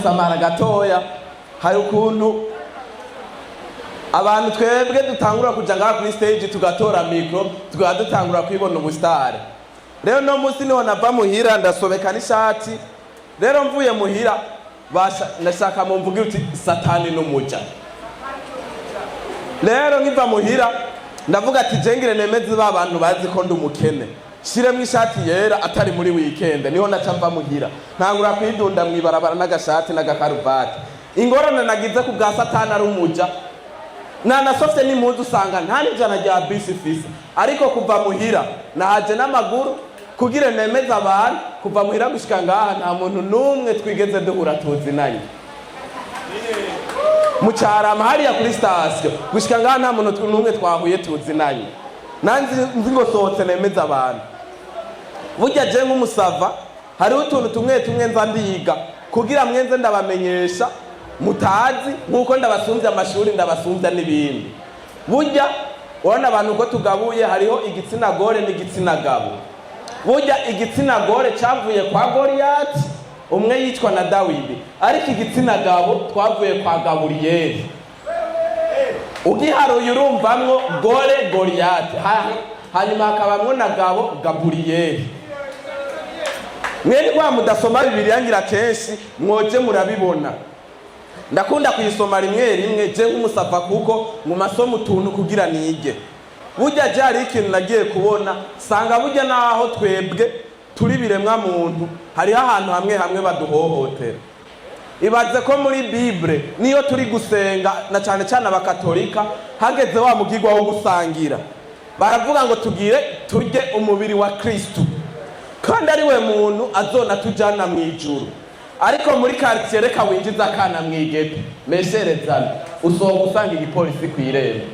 samara gatoya hari ukuntu abantu twebwe dutangura kuja ngaha kuri stage tugatora micro dutangura kwibona ubustare. Rero no musi niho nava muhira ndasobeka n'ishati. Rero mvuye muhira nashaka mu mvuga uti satani n'umuja. Rero nkiva muhira ndavuga ati jengire nemeze babantu bazi ko ndumukene. Shiremwe ishati yera atari muri weekend niho naca mva muhira. Ntangura kwidunda mwibarabara n'agashati n'agakaruvati. Ingorane nagize ku bwa satani ari umuja. Nasofte n'impuzu usanga nta n'ijana rya bisi fisi. Ariko kuva muhira nahaje n'amaguru kugira nemeza abantu kuva muhira gushika ngaha nta muntu numwe twigeze duhura tuzinanye. Mucarama hariya kuri station gushika ngaha nta muntu numwe twahuye tuzinanye. Nanzi ngo sohotse nemeza abantu. Burya je nk'umusava hari utuntu tumwe nza ndiga kugira mwenze ndabamenyesha mutazi nkuko ndabasumvye amashuri ndabasumvya n'ibindi. Burya ubona abantu ko tugabuye hariho igitsina gore n'igitsina gabo. Burya igitsina gore cyavuye kwa Goliath umwe yitwa na Dawidi, ariko igitsina gabo twavuye kwa Gaburiyeli. Ugiharuye urumvamwo gore Goliath, hanyuma hakabamwo na gabo Gaburiyeli. Mwene kwa mudasoma Bibiliya ngira kenshi mwoje murabibona. Ndakunda kuyisoma rimwe je nk'umusava kuko mu masomo utuntu kugira nige. Burya jari ikintu nagiye kubona sanga burya naho twebwe turi biremwa muntu hari ahantu hamwe baduhohotera. Ibaze ko muri Bible niyo turi gusenga na cyane abakatolika hageze wa mugirwa wo gusangira baravuga ngo turye umubiri wa Kristo kandi ari we muntu azona tujana mu ijuru. Ariko muri quartier reka winjiza kana mwigete mesherezana usohoka usanga igipolisi kwirembo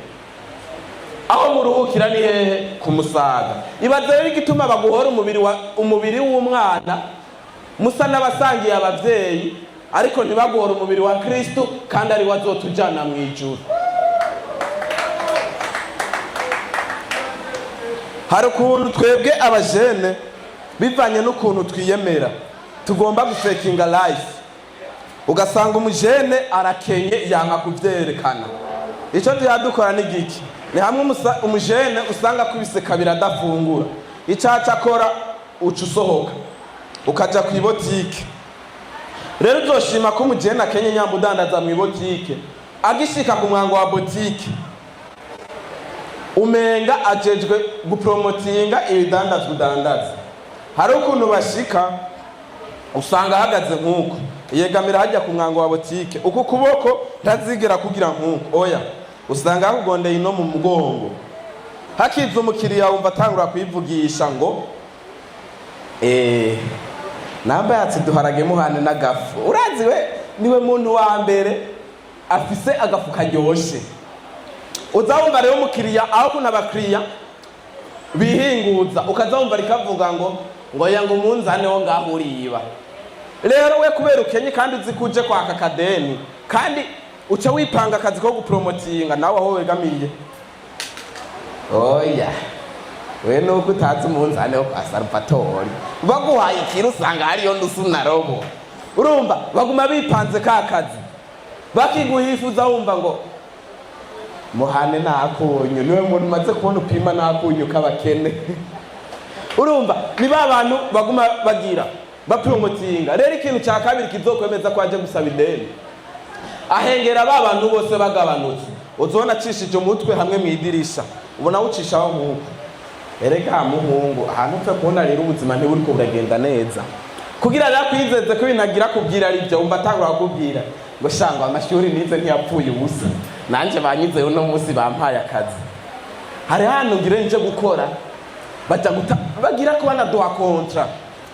aho muruhukira ni hehe kumusaga. Ibaze rero igituma baguhora umubiri w'umwana musa n'abasangiye abavyeyi ariko ntibaguhora umubiri wa Kristo kandi ari wazotujana mu ijuru. Hari ukuntu twebwe abajene bivanye n'ukuntu twiyemera tugomba gusekinga life. Ugasanga umujene arakenye yanka kuvyerekana. Ico tuyadukora ni giki? Ni hamwe umujene usanga kubise kabira dafungura. Icaca akora uca usohoka ukaja ku ibotike. Rero uzoshima ko umujene akenye nyambudandaza mu ibotike agishika ku mwango wa botike umenga ajejwe gupromotinga ibidandazwa udandaza. Hari ukuntu bashika usanga hagaze nkuko yegamira hajya ku mwango wa botike uko kuboko ntazigera kugira nkuko oya usanga kugondeye ino mu mugongo. Hakiza umukiriya wumva atangura kwivugisha ngo namba yatse duharage muhane n'agafu. Urazi we niwe muntu wa mbere afise agafu karyoshe. Uzawumva rero umukiriya aho kuna bakiriya bihinguza ukazawumva rikavuga ngo yango munzane wo ngahuriba. Rero we kubera ukenye kandi uzi kuje kwa kakadeni kandi uca wipanga akazi ko gupromotinga nawe aho wegamiye. Oya we nuko utazi munzane wo kwa Salvatore baguhaye ikintu usanga hariyo ndusuna robo. Urumva baguma bipanze ka kazi bakiguhifuza wumva ngo muhane nakunyu niwe muntu maze kubona upima nakunyu kabakene. Urumva ni babantu baguma bagira bapromotinga. Rero ikintu cya kabiri kizokwemeza ko aje gusaba ideni ahengera babantu bose bagabanutse uzona cishije umutwe hamwe mwidirisha ubona ucisha aho nkuko. Erega muhungu ahantu upfe kubona rero ubuzima ntiburi ko buragenda neza kugira rero kwizeze ko binagira kubwira ari byo umva atangura kubwira ngo shanga amashuri nize ntiyapfuye ubusa nanje banyize uno munsi bampaye akazi. Hari hano ngire nje gukora bagira ko banaduha kontra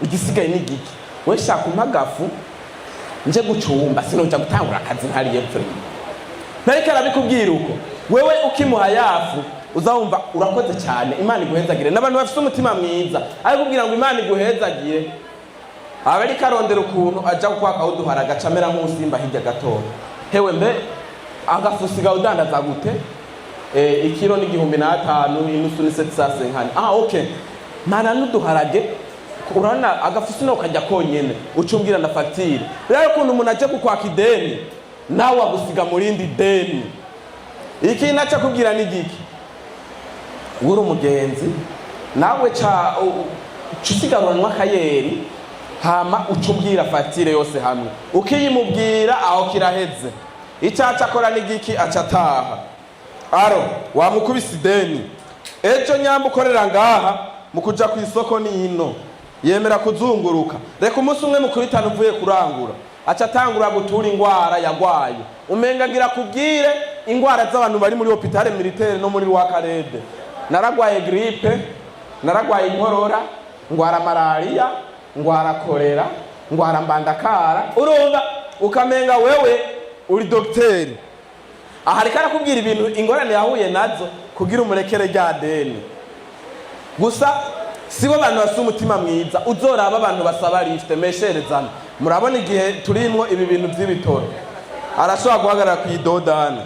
igisigaye ni giki we shaka umagafu nje gucumba sinoja gutangura akazi ntari yepfo. Nariko arabikubwira uko wewe ukimuha yafu uzawumva urakoze cyane Imana iguhezagire. N'abantu bafite umutima mwiza ari kubwira ngo Imana iguhezagire abari karondera ukuntu aja kwaka uduhara gacamera nk'usimba hirya gatoya. Hewe mbe agafusiga udandaza gute? Ikiro ni 1500 inusu ni 750. Okay mana n'uduharage urana agafisi no kajya konyene ucumbwira na facture. Rero kuntu umuntu aje kukwaka ideni nawe wagusiga murindi deni. Iki naca kubwira ni giki? Uri umugenzi nawe ca usigaranwa kayeri hama ucumbwira facture yose hamwe. Ukiyimubwira aho kiraheze. Icaca akora ni giki acataha. Aro wamukubise ideni. Ejo nyamba ukorera ngaha mukuja ku isoko ni ino. Yemera kuzunguruka. Reka umunsi umwe mukuritana uvuye kurangura. Aca atangura gutura ingwara yagwaye. Umenga gira kubwire ingwara z'abantu bari muri hôpital militaire no muri Rwakarede. Naragwaye grippe, naragwaye inkorora, ngwara malaria, ngwara kolera, ngwara mbandakara. Urumva ukamenga wewe uri docteur. Aha reka nakubwira ibintu ingorane yahuye nazo kugira umurekere rya deni. Gusa sibo abantu bafite umutima mwiza uzoraba abantu basaba lift mesherezana. Murabona igihe turimwo ibi bintu by'ibitoro arashobora guhagarara ku idodane,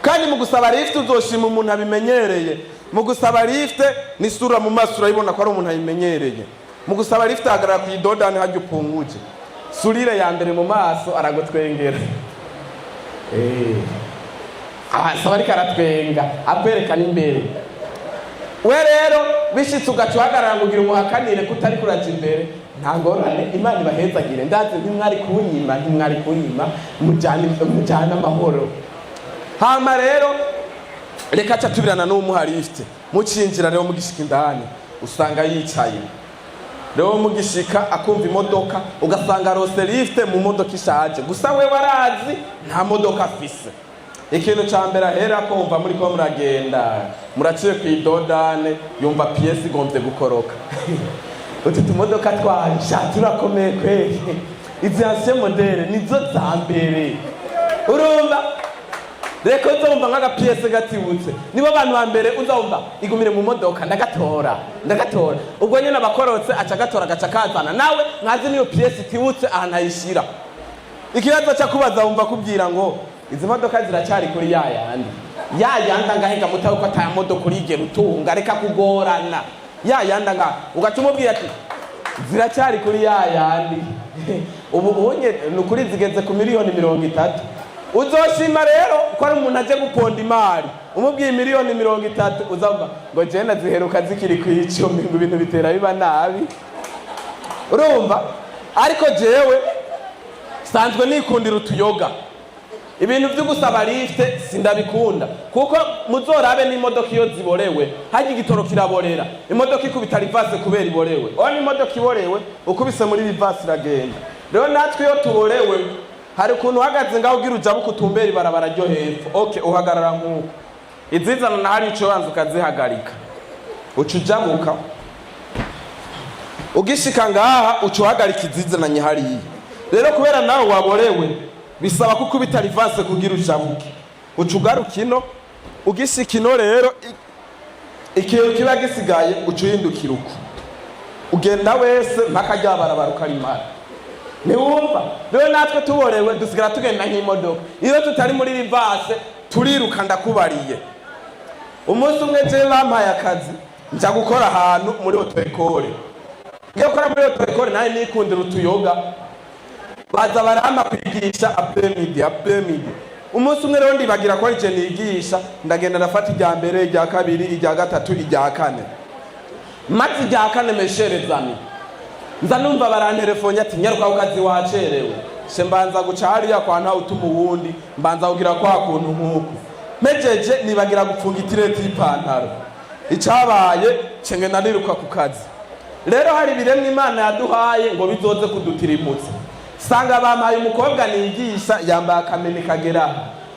kandi mu gusaba lift uzoshima umuntu abimenyereye. Mu gusaba lift ni sura mu maso urayibona ko ari umuntu abimenyereye. Mu gusaba lift ahagarara ku idodane hajya upunguje surire ya mbere mu maso aragutwengera. Saba ariko aratwenga akwerekana imbere. We rero bishitse ugaca uhagarara ngo ugira umuhakanire kutari kuraja imbere, nta ngorane, Imana ibahezagire. Ndazi ntimwari kunyima mujyane amahoro. Hama rero reka aca tubirana n'umuha lift. Mucinjira rero mugishika indani usanga yicaye. Rero mugishika akumva imodoka ugasanga rose lift mu modoka ishaje. Gusa we warazi nta modoka afise. Ikintu ca mbere ahera ko umva muri ko muragenda muraciye ku idodane yumva pièce igomvye gukoroka. Uti tumodoka twaje turakomeye kweli. Izi ancien modèle nizo za mbere. Urumva reko uzumva nk'aga pièce gatibutse. Nibo abantu ba mbere uzumva igumire mu modoka ndagatora. Ubwo nyene abakorotse aca gatora gaca kazana. Nawe nkazi niyo pièce itibutse ahantu ayishira. Ikibazo cyo kubaza wumva kubwira ngo izi modoka ziracyari kuri yayandi ngahiga mutaho ko ata modoka urigera utunga, reka kugorana. Yayandi nga ugatumubwira ati ziracyari kuri yayandi. Ubu unye nukuri zigeze ku miliyoni 30. Uzoshima rero ko ari umuntu aje guponda imari umubwiye miliyoni 30 uzava ngo jena ziheruka zikiri ku 10 ngo ibintu bitera biba nabi. Urumva ariko jewe sanzwe nikundira utuyoga. Ibintu byo gusaba lift sindabikunda kuko muzorabe n'imodoka iyo ziborewe haje igitoro kiraborera, imodoka ikubita rivase kubera iborewe. Oni imodoka iborewe ukubise muri rivase iragenda. Rero natwe iyo tuborewe hari ukuntu uhagaze ngaho ugira uja bukutumbera ibarabara ryo hepfo. Okay, uhagarara nk'uko izizana na hari ico banza ukazihagarika ucujabuka ugishika ngaha ucuhagarika izizananye hariya. Rero kubera nawe waborewe bisaba kukubita rivase kugira ujabuke ucugaruka ino ugishika ino. Rero ikintu kiba gisigaye ucuhindukira uko ugenda wese mpaka rya barabara ukarimara. Niwumva rero natwe tuborewe dusigara tugenda nk'imodoka. Iyo tutari muri rivase turiruka ndakubariye. Umunsi umwe je bampaye akazi nja gukora ahantu muri auto-école. Ngiye gukora muri auto-école naye nikundira utuyoga. Baza barama kwigisha après-midi. Umunsi umwe rero ndibagira ko ije nigisha ndagenda nafata ijya mbere ijya kabiri ijya gatatu ijya kane. Maze ijya kane mesherezani. Nza numva barantelefone ati nyaruka ukazi wacerewe. Se mbanza guca hariya kwa nta utuma uwundi mbanza kugira kwa kuntu nkuko. Mejeje nibagira gupfunga itireti y'ipantaro. Icabaye cenge naniruka ku kazi. Rero hari biremwe Imana yaduhaye ngo bizoze kudutirimutsa. Sanga bamaye umukobwa nigisha yambaye akameni kagera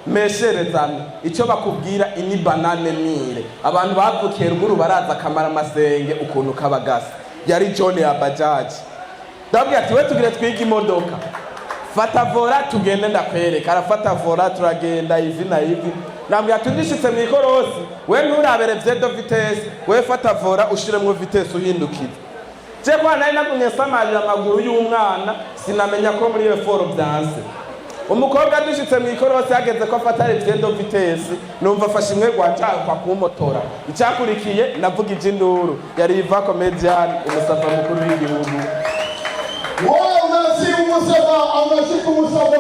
mesherezana. Ico bakubwira ini banane mire. Abantu bavukiye ruguru baraza kamara amasenge ukuntu kabagasa. Yari John ya Bajaj. Ndabwira ati we tugire twiga imodoka. Fata vora tugende ndakwereka. Arafata vora turagenda ivi na ivi. Ndabwira tudishitse mu ikorosi. We nturabere vyedo vitesse. We fata vora ushiremwo vitesse uhindukira. Je kwa nari nakunye samarira amaguru y'umwana sinamenya ko muri iyo foro byanse. umukobwa dushitse mu ikorosi yageze ko afata reviendo vitesse numva afashe imwe gwacakwa kumotora icyakurikiye navuga ijinduru yari iva comedian umusafa mukuru w'igihugu wao nasi umusaba amashika umusaba